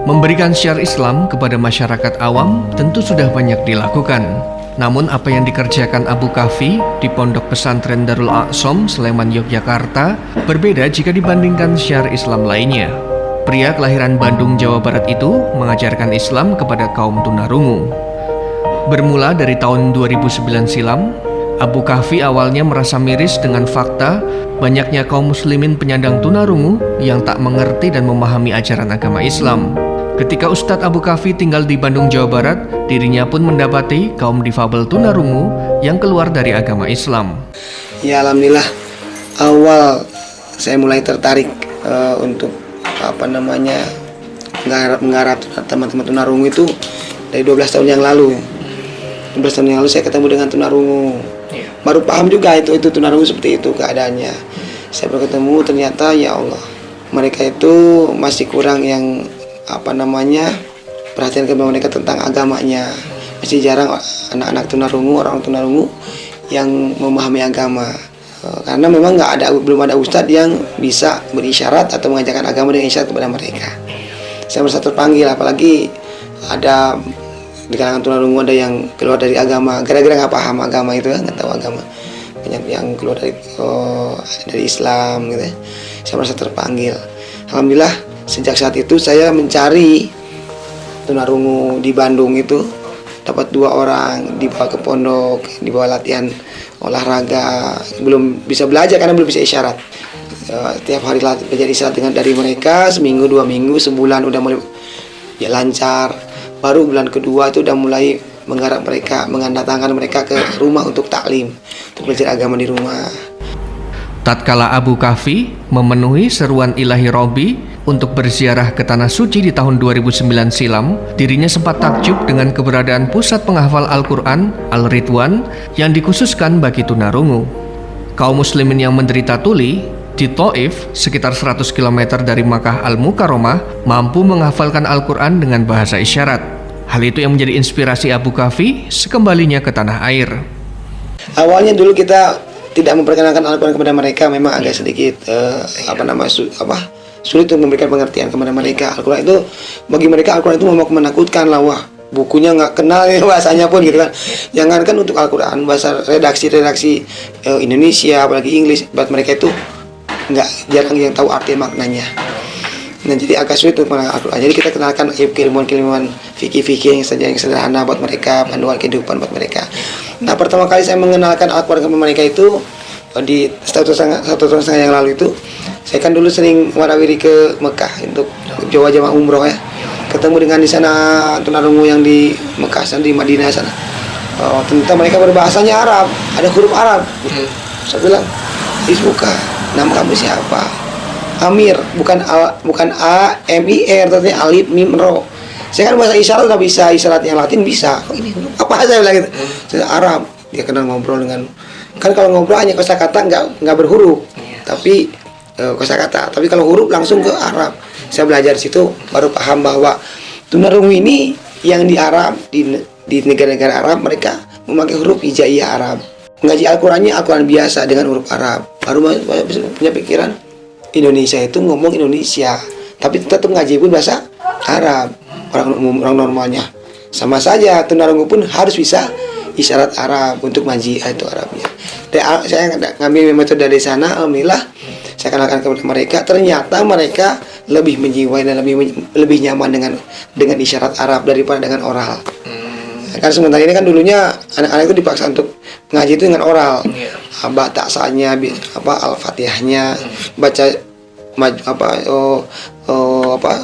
Memberikan syiar Islam kepada masyarakat awam tentu sudah banyak dilakukan. Namun apa yang dikerjakan Abu Kahfi di Pondok Pesantren Darul Aqsom, Sleman, Yogyakarta berbeda jika dibandingkan syiar Islam lainnya. Pria kelahiran Bandung, Jawa Barat itu mengajarkan Islam kepada kaum tunarungu. Bermula dari tahun 2009 silam, Abu Kahfi awalnya merasa miris dengan fakta banyaknya kaum muslimin penyandang tunarungu yang tak mengerti dan memahami ajaran agama Islam. Ketika Ustadz Abu Kahfi tinggal di Bandung, Jawa Barat, dirinya pun mendapati kaum difabel tunarungu yang keluar dari agama Islam. Ya, alhamdulillah awal saya mulai tertarik untuk menggarap teman-teman tunarungu itu dari 12 tahun yang lalu. 12 tahun yang lalu saya ketemu dengan tunarungu. Baru paham juga itu tunarungu seperti itu keadaannya. Saya baru ketemu, ternyata ya Allah, mereka itu masih kurang yang perhatian kepada mereka tentang agamanya. Masih jarang anak-anak tunarungu, orang tunarungu yang memahami agama. Karena memang belum ada ustadz yang bisa berisyarat atau mengajarkan agama dengan isyarat kepada mereka. Saya merasa terpanggil, apalagi ada di kalangan tunarungu ada yang keluar dari agama gara-gara nggak paham agama itu, nggak tahu agama. Banyak yang keluar dari Islam gitu. Saya merasa terpanggil. Alhamdulillah sejak saat itu saya mencari tunarungu di Bandung itu, dapat 2 orang, dibawa ke pondok, dibawa latihan olahraga. Belum bisa belajar karena belum bisa isyarat. Tiap hari belajar isyarat dari mereka, seminggu, 2 minggu, sebulan udah mulai lancar. Baru bulan kedua itu udah mulai menggarap mereka, mendatangkan mereka ke rumah untuk taklim, untuk belajar agama di rumah. Tatkala Abu Kahfi memenuhi seruan Ilahi Robi untuk berziarah ke Tanah Suci di tahun 2009 silam, dirinya sempat takjub dengan keberadaan pusat penghafal Al-Quran, Al-Ridwan, yang dikhususkan bagi tunarungu. Kaum muslimin yang menderita tuli di Taif, sekitar 100 km dari Makkah Al-Mukarramah, mampu menghafalkan Al-Quran dengan bahasa isyarat. Hal itu yang menjadi inspirasi Abu Kahfi sekembalinya ke tanah air. Awalnya dulu kita tidak memperkenalkan Al-Quran kepada mereka, memang agak sedikit sulit untuk memberikan pengertian kepada mereka. Al-Quran itu bagi mereka, Al-Quran itu memang menakutkan lah, wah bukunya nggak kenal bahasanya pun gitu kan. Jangankan untuk Al-Quran, bahasa redaksi Indonesia apalagi Inggris, buat mereka itu jarang yang tahu arti maknanya. Nah, jadi agak sulit untuk mengenal Al-Quran. Jadi kita kenalkan keilmuan-keilmuan fikih-fikih yang sederhana buat mereka, panduan kehidupan buat mereka. Nah, pertama kali saya mengenalkan Al-Quran kepada mereka itu di 1 tahun setengah yang lalu itu, saya kan dulu sering warawiri ke Mekah untuk jamaah umroh ya. Ketemu dengan di sana tunarungu yang di Mekah sana, di Madinah sana. Ternyata mereka berbahasanya Arab, ada huruf Arab. Saya bilang, "Ismuka, nama kamu siapa?" Amir, bukan A M I R, tapi alif mim ro. Saya kan bahasa isyarat nggak bisa, isyarat yang Latin bisa. Kok ini apa saya bilang gitu? Saya Arab. Dia kenal ngobrol dengan, kan kalau ngobrol hanya kosakata nggak berhuruf, tapi kosakata. Tapi kalau huruf langsung ke Arab. Saya belajar di situ baru paham bahwa tunarungu ini yang di Arab, di negara-negara Arab mereka memakai huruf hijaiyah Arab. Ngaji Al-Qurannya Al-Quran biasa dengan huruf Arab. Baru punya pikiran Indonesia itu ngomong Indonesia, tapi tetap ngaji pun bahasa Arab. Orang normalnya sama saja, tunarungu pun harus bisa isyarat Arab untuk ngaji itu Arabnya. Saya ngambil metode dari sana, alhamdulillah saya kenalkan kepada mereka. Ternyata mereka lebih menjiwai dan lebih nyaman dengan isyarat Arab daripada dengan oral. Kan sementara ini kan dulunya anak-anak itu dipaksa untuk ngaji itu dengan oral, batasanya, al-fatihahnya, baca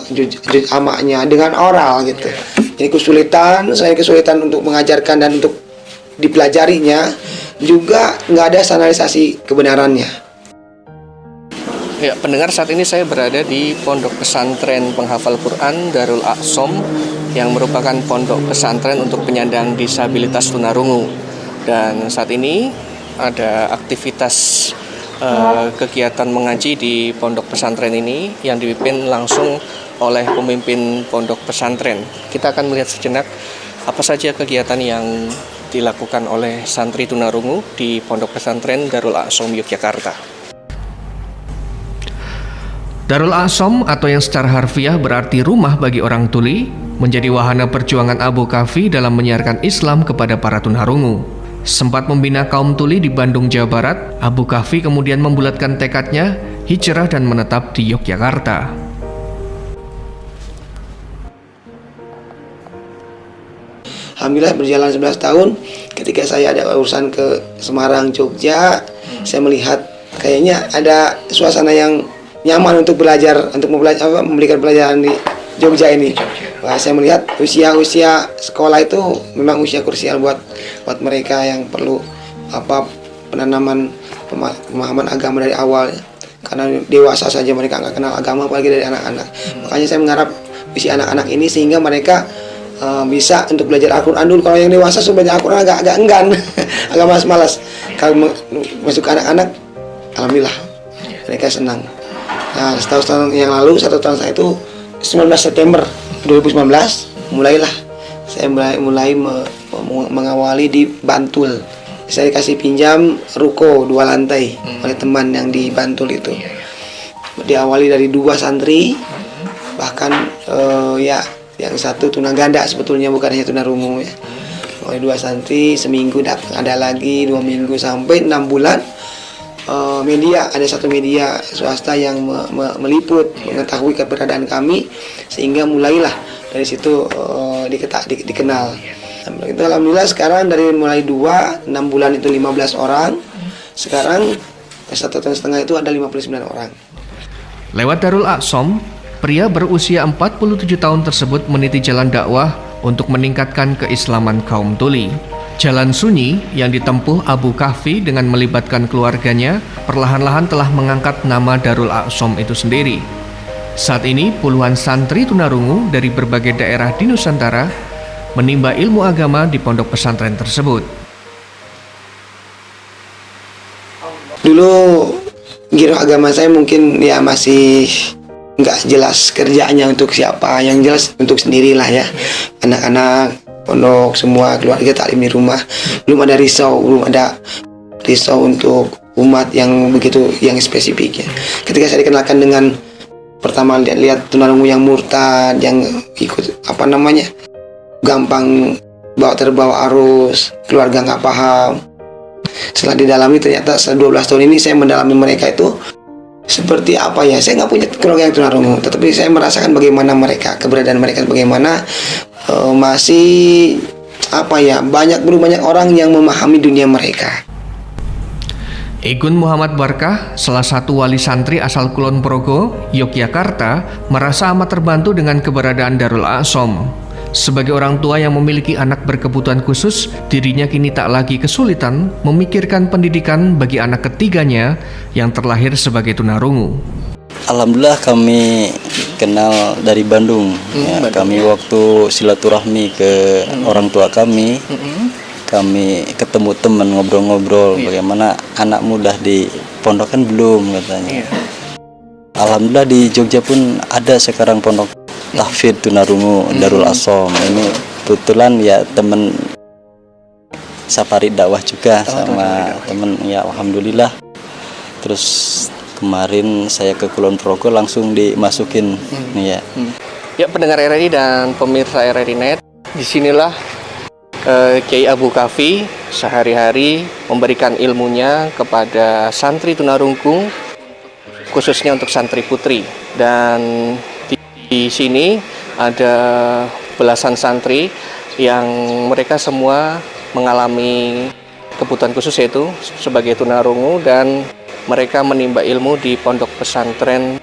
juz amaknya dengan oral gitu. Ini kesulitan untuk mengajarkan dan untuk dipelajarinya, juga nggak ada standarisasi kebenarannya. Ya, pendengar, saat ini saya berada di Pondok Pesantren Penghafal Quran Darul Aqsom, yang merupakan pondok pesantren untuk penyandang disabilitas tunarungu. Dan saat ini ada aktivitas kegiatan mengaji di pondok pesantren ini yang dipimpin langsung oleh pemimpin pondok pesantren. Kita akan melihat sejenak apa saja kegiatan yang dilakukan oleh santri tunarungu di Pondok Pesantren Darul Aqsom Yogyakarta. Darul A'som atau yang secara harfiah berarti rumah bagi orang tuli, menjadi wahana perjuangan Abu Kahfi dalam menyiarkan Islam kepada para tunarungu. Sempat membina kaum tuli di Bandung, Jawa Barat, Abu Kahfi kemudian membulatkan tekadnya, hijrah dan menetap di Yogyakarta. Alhamdulillah berjalan 11 tahun, ketika saya ada urusan ke Semarang, Jogja, saya melihat kayaknya ada suasana yang nyaman untuk belajar, memberikan pelajaran di Jogja ini. Wah, saya melihat usia sekolah itu memang usia krusial buat mereka yang perlu penanaman pemahaman agama dari awal. Karena dewasa saja mereka nggak kenal agama, apalagi dari anak-anak. Makanya saya mengharap usia anak-anak ini sehingga mereka bisa untuk belajar Al-Quran dulu. Kalau yang dewasa sudah belajar Al-Quran agak enggan, agak malas. Kalau masuk ke anak-anak, alhamdulillah mereka senang. Nah, setahun yang lalu, 1 tahun saya itu 19 September 2019 mulailah saya mulai mengawali di Bantul. Saya dikasih pinjam ruko 2 lantai oleh teman yang di Bantul itu. Diawali dari 2 santri, bahkan yang satu tunaganda sebetulnya, bukan hanya tunarungu ya. Oleh 2 santri, seminggu datang ada lagi, 2 minggu sampai 6 bulan. Ada satu media swasta yang meliput, mengetahui keberadaan kami, sehingga mulailah dari situ dikenal. Alhamdulillah sekarang dari mulai 6 bulan itu 15 orang, sekarang 1,5 tahun itu ada 59 orang. Lewat Darul A'som, pria berusia 47 tahun tersebut meniti jalan dakwah untuk meningkatkan keislaman kaum tuli. Jalan sunyi yang ditempuh Abu Kahfi dengan melibatkan keluarganya perlahan-lahan telah mengangkat nama Darul A'som itu sendiri. Saat ini puluhan santri tunarungu dari berbagai daerah di Nusantara menimba ilmu agama di pondok pesantren tersebut. Dulu giro agama saya mungkin ya masih nggak jelas kerjaannya untuk siapa, yang jelas untuk sendirilah ya. Anak-anak pondok semua keluarga taklim di rumah, belum ada risau untuk umat yang begitu yang spesifik ya. Ketika saya dikenalkan dengan pertama lihat tunarungu yang murtad, yang ikut gampang terbawa arus, keluarga nggak paham. Setelah didalami ternyata 12 tahun ini saya mendalami mereka itu seperti apa ya. Saya nggak punya keluarga yang tunarungu, tetapi saya merasakan bagaimana mereka, keberadaan mereka bagaimana. Masih belum banyak orang yang memahami dunia mereka. Igun Muhammad Barkah, salah satu wali santri asal Kulon Progo, Yogyakarta, merasa amat terbantu dengan keberadaan Darul A'som. Sebagai orang tua yang memiliki anak berkebutuhan khusus, dirinya kini tak lagi kesulitan memikirkan pendidikan bagi anak ketiganya yang terlahir sebagai tunarungu. Alhamdulillah kami kenal dari Bandung. Kami waktu silaturahmi ke orang tua kami, kami ketemu teman ngobrol-ngobrol bagaimana anak muda di pondok kan belum katanya. Alhamdulillah di Jogja pun ada sekarang pondok tahfidz tunarungu Darul A'som. Ini kebetulan ya teman safari dakwah juga sama teman ya, alhamdulillah. Terus kemarin saya ke Kulon Progo langsung dimasukin ya. Ya, pendengar RRI dan pemirsa RRI Net, disinilah Kiai Abu Kahfi sehari-hari memberikan ilmunya kepada santri tunarungu, khususnya untuk santri putri. Dan di sini ada belasan santri yang mereka semua mengalami kebutuhan khusus, yaitu sebagai tunarungu, dan mereka menimba ilmu di pondok pesantren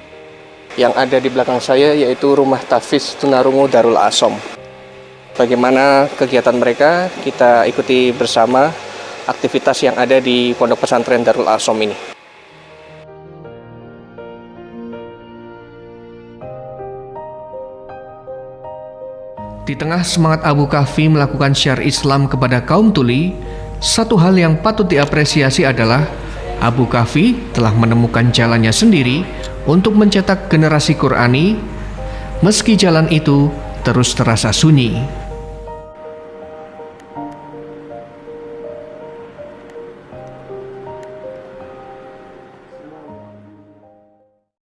yang ada di belakang saya, yaitu Rumah Tahfidz Tunarungu Darul A'som. Bagaimana kegiatan mereka, kita ikuti bersama aktivitas yang ada di pondok pesantren Darul A'som ini. Di tengah semangat Abu Kahfi melakukan syiar Islam kepada kaum tuli, satu hal yang patut diapresiasi adalah Abu Kahfi telah menemukan jalannya sendiri untuk mencetak generasi Qur'ani, meski jalan itu terus terasa sunyi.